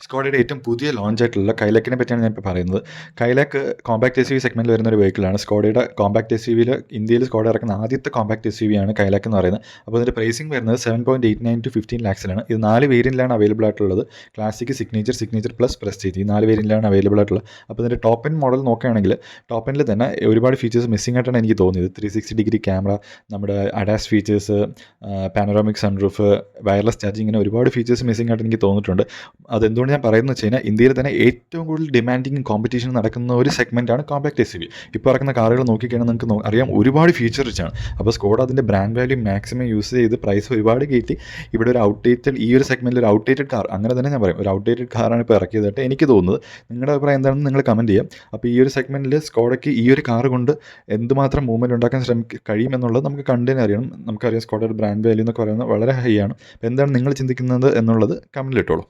സ്കോഡയുടെ ഏറ്റവും പുതിയ ലോഞ്ച് ആയിട്ടുള്ള കൈലക്കിനെ പറ്റിയാണ് ഞാനിപ്പോൾ പറയുന്നത്. കൈലക്ക് കോമ്പാക്ട് എസ് യു വി സെഗ്മെൻറ്റിൽ വരുന്ന ഒരു വെഹിക്കിളാണ്. സ്കോഡയുടെ കോമ്പാക്ട് എസ് യു വിയിൽ ഇന്ത്യയിൽ സ്കോഡ ഇറക്കുന്ന ആദ്യത്തെ കോമ്പാക്ട് എസ് യു വി ആണ് കൈലക്ക് എന്ന് പറയുന്നത്. അപ്പോൾ ഇതിൻ്റെ പ്രൈസിംഗ് വരുന്നത് 7.89 to 15 lakhsലാണ്. ഇത് 4 വേരിയൻറ്റിലാണ് അവൈലബിൾ ആയിട്ടുള്ളത്. ക്ലാസിക്, സിഗ്നേച്ചർ പ്ലസ് പ്രസ്റ്റീജ്, ഈ 4 വേരിയൻറ്റിലാണ് അവൈലബിൾ ആയിട്ടുള്ളത്. അപ്പോൾ ഇതിൻ്റെ ടോപ്പ് എൻഡ് മോഡൽ നോക്കുകയാണെങ്കിൽ ടോപ്പ് എൻഡിൽ തന്നെ ഒരുപാട് ഫീച്ചേഴ്സ് മിസ്സിംഗ് ആയിട്ടാണ് എനിക്ക് തോന്നിയത്. 360 ക്യാമറ, നമ്മുടെ ADAS features, panoramic sunroof, wireless charging, ഇങ്ങനെ ഒരുപാട് ഫീച്ചേഴ്സ് മിസ്സിംഗ് ആയിട്ട് എനിക്ക് തോന്നിയിട്ടുണ്ട്. അതെന്തുകൊണ്ട് ഞാൻ പറയുന്നത് വെച്ച് കഴിഞ്ഞാൽ ഇന്ത്യയിൽ തന്നെ ഏറ്റവും കൂടുതൽ ഡിമാൻഡിങ് കോമ്പറ്റീഷൻ നടക്കുന്ന ഒരു സെഗ്മെൻറ്റാണ് കോമ്പാക്ട് എസ് യു വി. ഇപ്പോൾ ഇറക്കുന്ന കാറുകൾ നോക്കിക്കഴിഞ്ഞാൽ നിങ്ങൾക്ക് അറിയാം, ഒരുപാട് ഫീച്ചർ റിച്ചാണ്. അപ്പോൾ സ്കോഡ അതിൻ്റെ ബ്രാൻഡ് വാല്യൂ മാക്സിമം യൂസ് ചെയ്ത് പ്രൈസ് ഒരുപാട് കയറ്റി ഇവിടെ ഒരു ഔട്ട്ഡേറ്റഡ്, ഈ ഒരു സെഗ്മെൻറ്റിൽ ഒരു ഔട്ട്ഡേറ്റഡ് കാർ, അങ്ങനെ തന്നെ ഞാൻ പറയും, ഒരു ഔട്ട്ഡേറ്റഡ് കാറാണ് ഇപ്പോൾ ഇറക്കിയതായിട്ട് എനിക്ക് തോന്നുന്നത്. നിങ്ങളുടെ അഭിപ്രായം എന്താണെന്ന് നിങ്ങൾ കമൻറ്റ് ചെയ്യാം. അപ്പോൾ ഈ ഒരു സെഗ്മെൻറ്റിൽ സ്കോഡയ്ക്ക് ഈ ഒരു കാർ കൊണ്ട് എന്തുമാത്രം മൂവ്മെൻറ്റ് ഉണ്ടാക്കാൻ കഴിയുമെന്നുള്ളത് നമുക്ക് കണ്ടതിന് അറിയണം. നമുക്കറിയാം സ്കോഡയുടെ ബ്രാൻഡ് വാല്യൂ എന്നൊക്കെ പറയുന്നത് വളരെ ഹൈ ആണ്. അപ്പോൾ എന്താണ് നിങ്ങൾ ചിന്തിക്കുന്നത് എന്നുള്ളത് കമൻറ്റിലിട്ടോളൂ.